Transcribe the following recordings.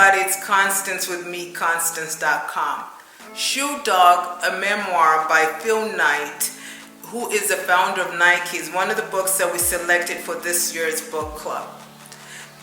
everybody, it's Constance with meconstance.com. Shoe Dog, a memoir by Phil Knight, who is the founder of Nike, is one of the books that we selected for this year's book club.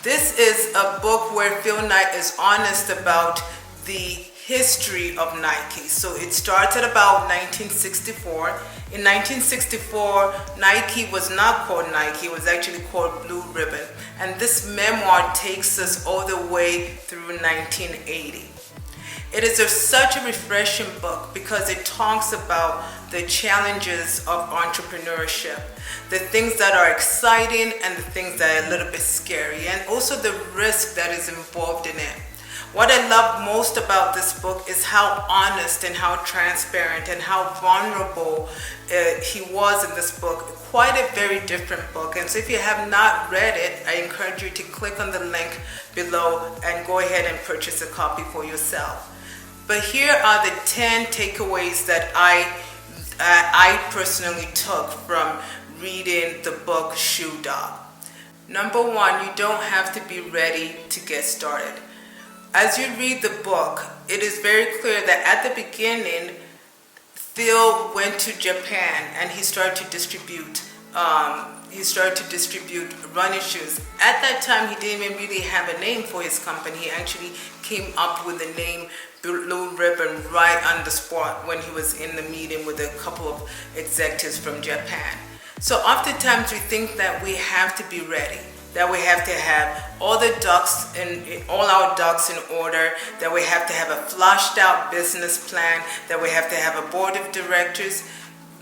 This is a book where Phil Knight is honest about the history of Nike. So it starts at about 1964. In 1964, Nike was not called Nike, it was actually called Blue Ribbon. And this memoir takes us all the way through 1980. It is such a refreshing book because it talks about the challenges of entrepreneurship, the things that are exciting and the things that are a little bit scary, and also the risk that is involved in it. What I love most about this book is how honest and how transparent and how vulnerable he was in this book. Quite a very different book. And so if you have not read it, I encourage you to click on the link below and go ahead and purchase a copy for yourself. But here are the 10 takeaways that I personally took from reading the book Shoe Dog. Number one, you don't have to be ready to get started. As you read the book, it is very clear that at the beginning, Phil went to Japan and he started to distribute running shoes. At that time, he didn't even really have a name for his company. He actually came up with the name Blue Ribbon right on the spot when he was in the meeting with a couple of executives from Japan. So oftentimes we think that we have to be ready, that we have to have all our ducks in order, that we have to have a flushed out business plan, that we have to have a board of directors.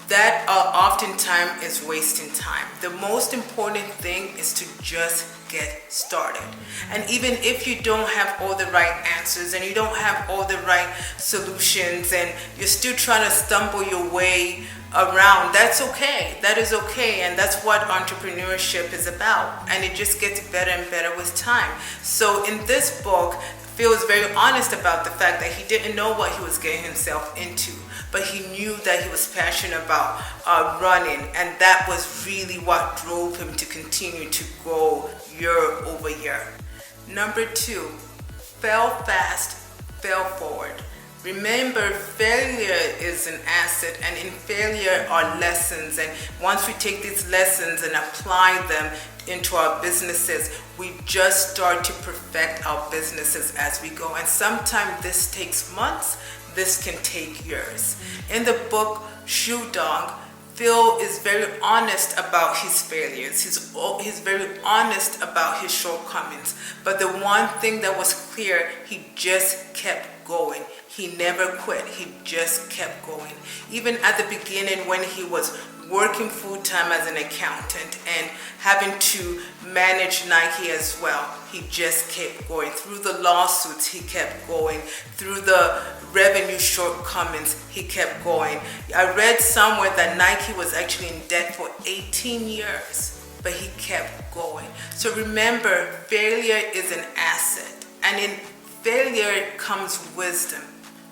That oftentimes is wasting time. The most important thing is to just get started. And even if you don't have all the right answers and you don't have all the right solutions and you're still trying to stumble your way around, that's okay. That is okay. And that's what entrepreneurship is about. And it just gets better and better with time. So in this book, Phil is very honest about the fact that he didn't know what he was getting himself into, but he knew that he was passionate about running, and that was really what drove him to continue to go year over year. Number two, fail fast, fail forward. Remember, failure is an asset, and in failure are lessons. And once we take these lessons and apply them into our businesses, we just start to perfect our businesses as we go. And sometimes this takes months, this can take years. In the book Shoe Dog, Phil is very honest about his failures. He's very honest about his shortcomings. But the one thing that was clear, he just kept going. He never quit. He just kept going. Even at the beginning when he was working full-time as an accountant and having to manage Nike as well, he just kept going. Through the lawsuits, he kept going. Through the revenue shortcomings, he kept going. I read somewhere that Nike was actually in debt for 18 years, but he kept going. So remember, failure is an asset, and in failure comes wisdom.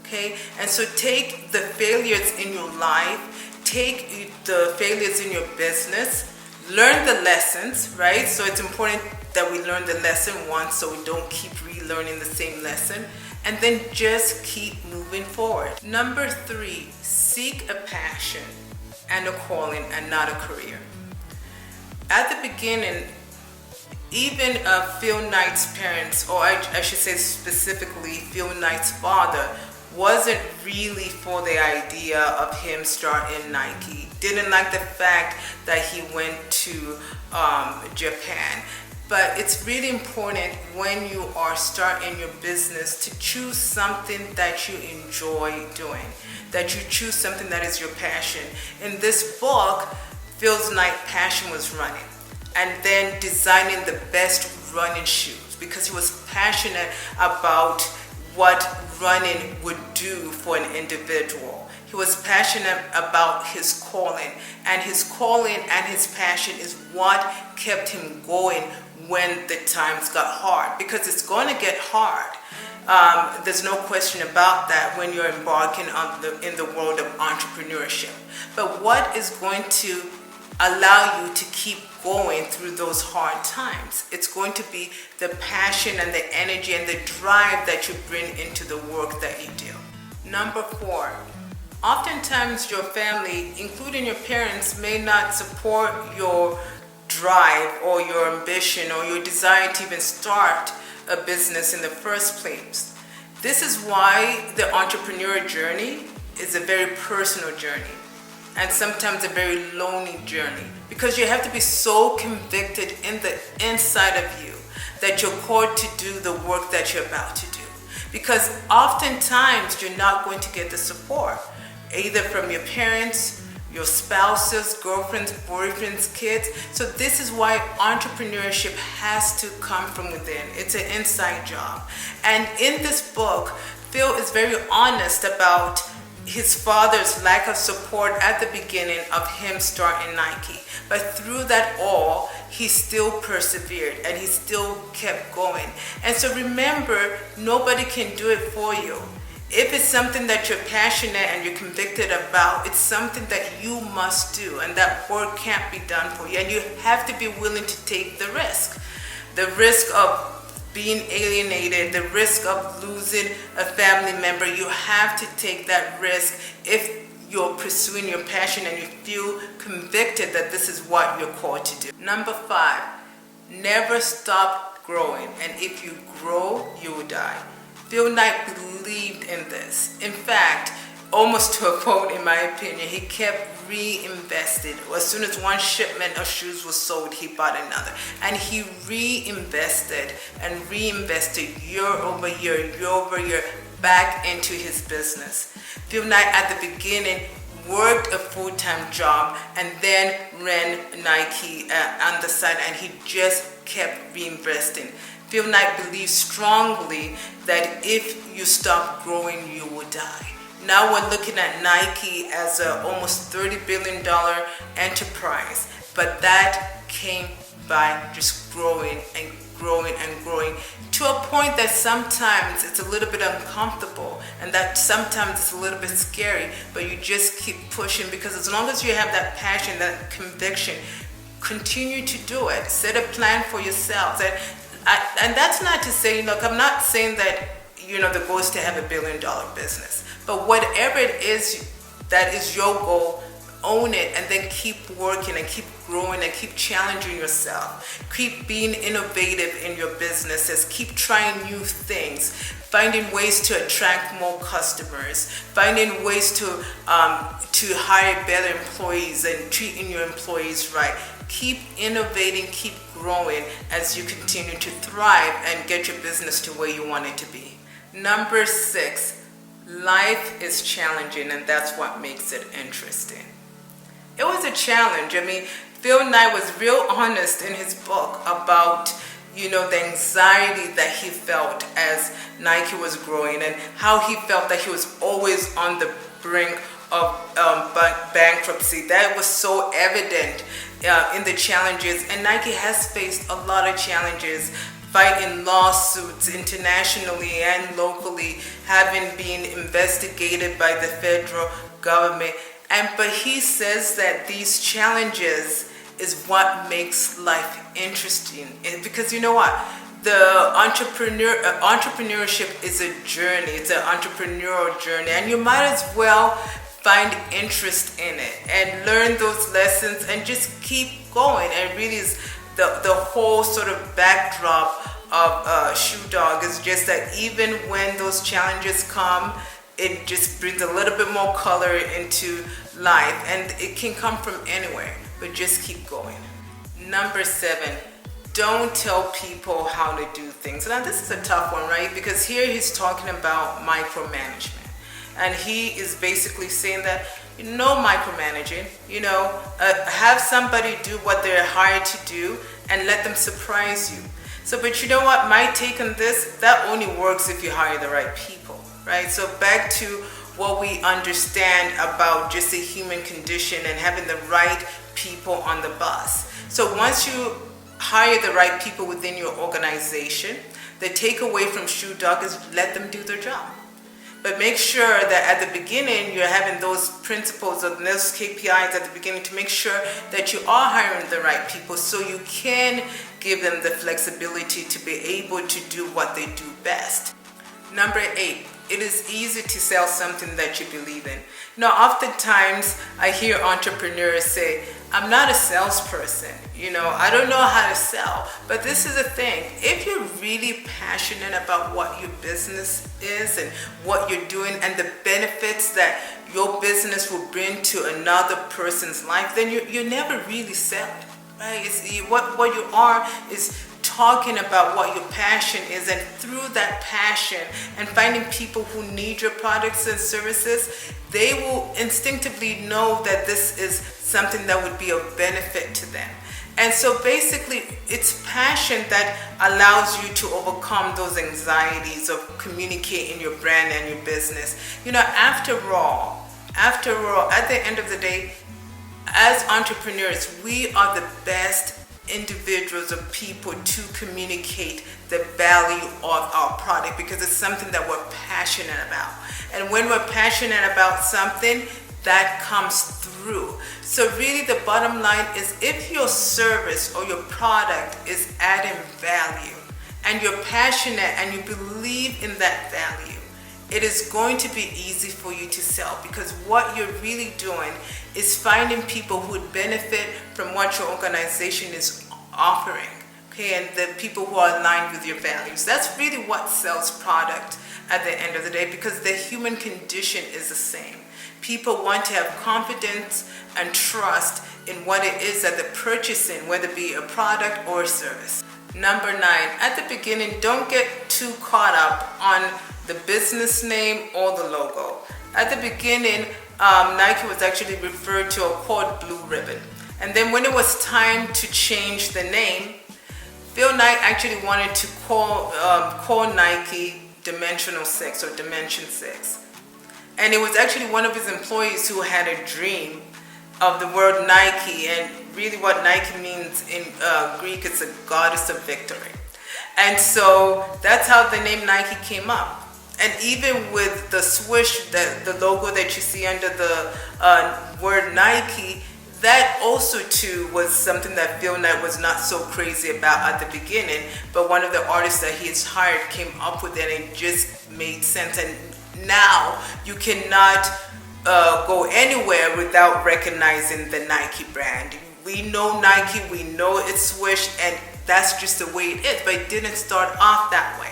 Okay? And so take the failures in your life, take the failures in your business, learn the lessons, right? So it's important that we learn the lesson once so we don't keep relearning the same lesson, and then just keep moving forward. Number three, seek a passion and a calling and not a career. At the beginning, even Phil Knight's parents, or I should say specifically Phil Knight's father, wasn't really for the idea of him starting Nike. Didn't like the fact that he went to Japan. But it's really important when you are starting your business to choose something that you enjoy doing, that you choose something that is your passion. In this book, Phil's passion was running, and then designing the best running shoes, because he was passionate about what running would do for an individual. He was passionate about his calling, and his calling and his passion is what kept him going when the times got hard, because it's going to get hard. There's no question about that when you're embarking on in the world of entrepreneurship. But what is going to allow you to keep going through those hard times. It's going to be the passion and the energy and the drive that you bring into the work that you do. Number 4, oftentimes your family, including your parents, may not support your drive or your ambition or your desire to even start a business in the first place. This is why the entrepreneurial journey is a very personal journey and sometimes a very lonely journey, because you have to be so convicted in the inside of you that you're called to do the work that you're about to do. Because oftentimes you're not going to get the support, either from your parents, your spouses, girlfriends, boyfriends, kids. So this is why entrepreneurship has to come from within. It's an inside job. And in this book, Phil is very honest about his father's lack of support at the beginning of him starting Nike. But through that all, he still persevered and he still kept going. And so remember, nobody can do it for you. If it's something that you're passionate and you're convicted about, it's something that you must do, and that work can't be done for you. And you have to be willing to take the risk. The risk of being alienated, the risk of losing a family member. You have to take that risk if you're pursuing your passion and you feel convicted that this is what you're called to do. Number 5, never stop growing. And if you grow, you will die. Phil Knight believed in this. In fact, almost to a quote in my opinion, he kept reinvested. As soon as one shipment of shoes was sold, he bought another. And he reinvested and reinvested year over year over year back into his business. Phil Knight at the beginning worked a full-time job and then ran Nike on the side, and he just kept reinvesting. Phil Knight believes strongly that if you stop growing, you will die. Now we're looking at Nike as a almost $30 billion enterprise, but that came by just growing and growing and growing, to a point that sometimes it's a little bit uncomfortable and that sometimes it's a little bit scary, but you just keep pushing, because as long as you have that passion, that conviction, continue to do it. Set a plan for yourselves. And that's not to say, look, I'm not saying that, the goal is to have $1 billion business. But whatever it is that is your goal, own it and then keep working and keep growing and keep challenging yourself. Keep being innovative in your businesses. Keep trying new things. Finding ways to attract more customers. Finding ways to hire better employees and treating your employees right. Keep innovating, keep growing as you continue to thrive and get your business to where you want it to be. Number 6, life is challenging, and that's what makes it interesting. It was a challenge. Phil Knight was real honest in his book about, the anxiety that he felt as Nike was growing and how he felt that he was always on the brink of bankruptcy. That was so evident in the challenges, and Nike has faced a lot of challenges, fighting lawsuits internationally and locally, having been investigated by the federal government. But he says that these challenges is what makes life interesting. Because you know what? The entrepreneurship is a journey. It's an entrepreneurial journey, and you might as well find interest in it and learn those lessons and just keep going. And really is the whole sort of backdrop of Shoe Dog is just that even when those challenges come, it just brings a little bit more color into life, and it can come from anywhere, but just keep going. Number 7, don't tell people how to do things. Now this is a tough one, right? Because here he's talking about micromanagement. And he is basically saying that no micromanaging, have somebody do what they're hired to do and let them surprise you. So, but you know what, my take on this, that only works if you hire the right people, right? So back to what we understand about just the human condition and having the right people on the bus. So once you hire the right people within your organization, the takeaway from Shoe Dog is let them do their job. But make sure that at the beginning you're having those principles of those KPIs at the beginning to make sure that you are hiring the right people so you can give them the flexibility to be able to do what they do best. Number 8, it is easy to sell something that you believe in. Now, oftentimes I hear entrepreneurs say, I'm not a salesperson, I don't know how to sell. But this is the thing, if you're really passionate about what your business is and what you're doing and the benefits that your business will bring to another person's life, then you're never really selling, right? What you are is talking about what your passion is, and through that passion and finding people who need your products and services, they will instinctively know that this is something that would be of benefit to them. And so basically it's passion that allows you to overcome those anxieties of communicating your brand and your business. After all, at the end of the day, as entrepreneurs, we are the best individuals or people to communicate the value of our product, because it's something that we're passionate about. And when we're passionate about something, that comes through. So really the bottom line is, if your service or your product is adding value and you're passionate and you believe in that value, it is going to be easy for you to sell, because what you're really doing is finding people who would benefit from what your organization is offering, okay, and the people who are aligned with your values. That's really what sells product at the end of the day, because the human condition is the same. People want to have confidence and trust in what it is that they're purchasing, whether it be a product or a service. Number 9, at the beginning, don't get too caught up on the business name or the logo. At the beginning, Nike was actually referred to or called Blue Ribbon. And then when it was time to change the name, Phil Knight actually wanted to call Nike Dimensional 6 or Dimension 6. And it was actually one of his employees who had a dream of the word Nike, and really what Nike means in Greek, it's a goddess of victory. And so that's how the name Nike came up. And even with the swoosh, the logo that you see under the word Nike, that also too was something that Phil Knight was not so crazy about at the beginning, but one of the artists that he's hired came up with it, and it just made sense. And now you cannot go anywhere without recognizing the Nike brand. We know Nike, we know it's swoosh, and that's just the way it is, but it didn't start off that way.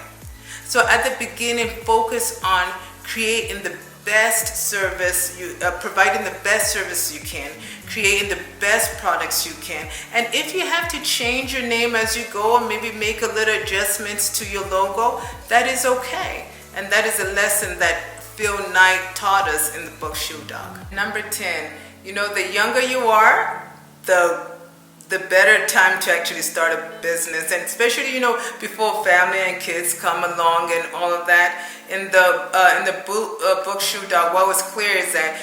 So at the beginning, focus on creating the best service, providing the best service you can, creating the best products you can. And if you have to change your name as you go, or maybe make a little adjustments to your logo, that is okay. And that is a lesson that Phil Knight taught us in the book Shoe Dog. Number 10, the younger you are, the better time to actually start a business, and especially before family and kids come along and all of that. In the book Shoe Dog, what was clear is that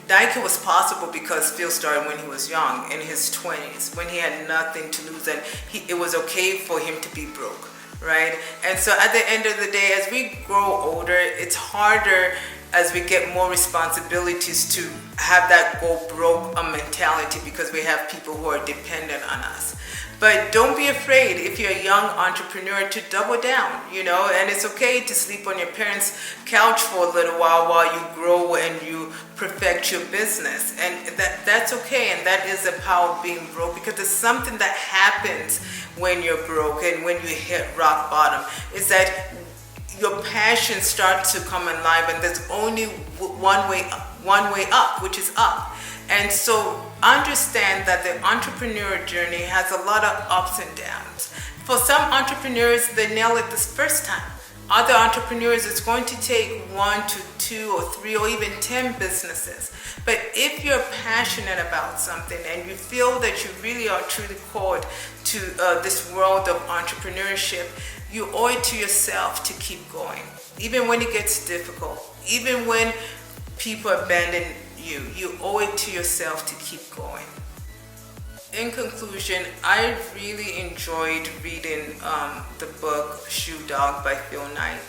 Nike was possible because Phil started when he was young, in his 20s, when he had nothing to lose, and it was okay for him to be broke, right? And so at the end of the day, as we grow older, it's harder as we get more responsibilities to have that go broke mentality, because we have people who are dependent on us. But don't be afraid, if you're a young entrepreneur, to double down, and it's okay to sleep on your parents' couch for a little while you grow and you perfect your business. And that's okay, and that is the power of being broke, because it's something that happens when you're broke and when you hit rock bottom, is that your passion starts to come alive, and there's only one way up, which is up. And so understand that the entrepreneur journey has a lot of ups and downs. For some entrepreneurs, they nail it this first time. Other entrepreneurs, it's going to take 1 to 2 or 3 or even 10 businesses. But if you're passionate about something and you feel that you really are truly called to this world of entrepreneurship, you owe it to yourself to keep going. Even when it gets difficult, even when people abandon you, you owe it to yourself to keep going. In conclusion, I really enjoyed reading the book Shoe Dog by Phil Knight.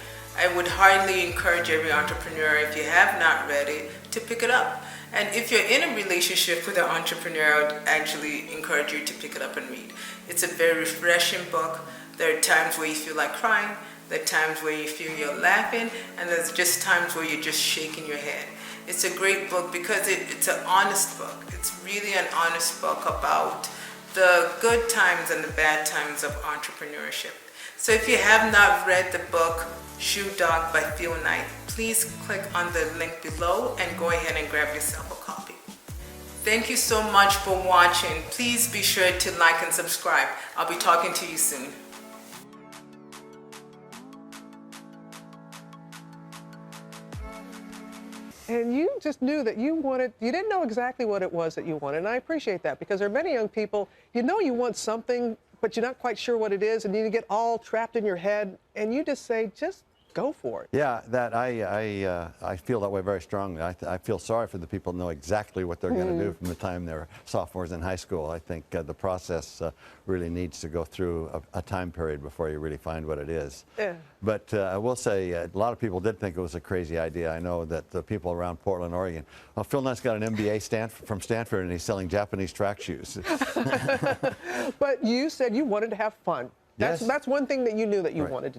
I would highly encourage every entrepreneur, if you have not read it, to pick it up. And if you're in a relationship with an entrepreneur, I would actually encourage you to pick it up and read. It's a very refreshing book. There are times where you feel like crying, there are times where you feel you're laughing, and there's just times where you're just shaking your head. It's a great book because it's an honest book. It's really an honest book about the good times and the bad times of entrepreneurship. So if you have not read the book, Shoe Dog by Phil Knight, please click on the link below and go ahead and grab yourself a copy. Thank you so much for watching. Please be sure to like and subscribe. I'll be talking to you soon. And you just knew that you wanted, you didn't know exactly what it was that you wanted. And I appreciate that, because there are many young people, you know you want something, but you're not quite sure what it is, and you get all trapped in your head, and you just say, just go for it. Yeah, that I feel that way very strongly. I feel sorry for the people who know exactly what they're going to do from the time they're sophomores in high school. I think the process really needs to go through a time period before you really find what it is. Yeah. But I will say a lot of people did think it was a crazy idea. I know that the people around Portland, Oregon, well, Phil Knight's got an MBA from Stanford, and he's selling Japanese track shoes. But you said you wanted to have fun. Yes. That's one thing that you knew that you wanted to do.